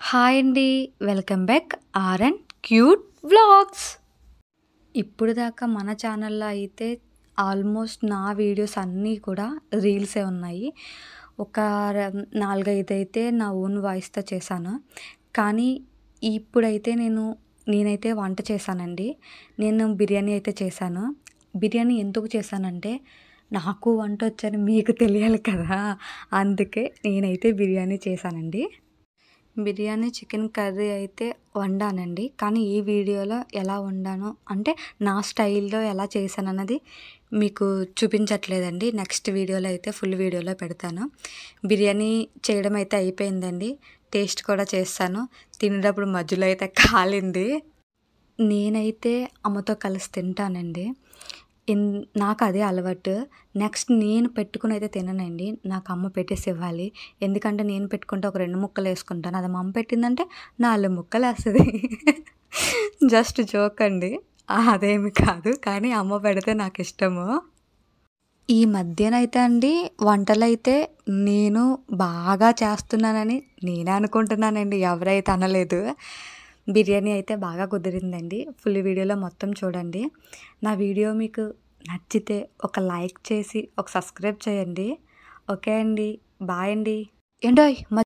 Hi అండి. Welcome back or and cute vlogs. ఇప్పుడు దాకా మన ఛానల్లో అయితే ఆల్మోస్ట్ నా వీడియోస్ అన్నీ కూడా రీల్సే ఉన్నాయి. ఒక 4, 5 అయితే నా ఓన్ వాయిస్‌తో చేశాను. కానీ ఇప్పుడైతే నేనైతే వంట చేశానండి. నేను బిర్యానీ అయితే చేశాను. బిర్యానీ ఎందుకు చేశానంటే నాకు వంటొచ్చని మీకు తెలియాలి కదా! అందుకే నేనైతే బిర్యానీ చేశానండి. బిర్యానీ చికెన్ కర్రీ అయితే వండానండి. కానీ ఈ వీడియోలో ఎలా వండానో అంటే నా స్టైల్‌లో ఎలా చేశానన్నది మీకు చూపించట్లేదండి. నెక్స్ట్ వీడియోలో అయితే ఫుల్ వీడియోలో పెడతాను. బిర్యానీ చేయడం అయితే అయిపోయిందండి. టేస్ట్ కూడా చేశాను. తినేటప్పుడు మధ్యలో అయితే కాలింది. నేనైతే అమ్మతో కలిసి తింటానండి. ఇన్ నాకదే అలవాటు. నెక్స్ట్ నేను పెట్టుకొనైతే తిననండి. నాకు అమ్మ పెట్టేసి ఇవ్వాలి. ఎందుకంటే నేను పెట్టుకుంటే ఒక 2 ముక్కలేసుకుంటాను. అది మా అమ్మ పెట్టిందంటే 4 ముక్కలేస్తది. జస్ట్ జోక్ అండి. అదేమి కాదు. కానీ అమ్మ పెడితే నాకిష్టము. ఈ మధ్యనైతే అండి వంటలైతే నేను బాగా చేస్తున్నానని నేనే అనుకుంటున్నానండి. ఎవరైతే అనలేదు. బిర్యానీ అయితే బాగా కుదిరిందండి. ఫుల్ వీడియోలో మొత్తం చూడండి. నా వీడియో మీకు నచ్చితే ఒక లైక్ చేసి ఒక సబ్స్క్రైబ్ చేయండి. ఓకే అండి. బాయ్ అండి. ఏండోయ్!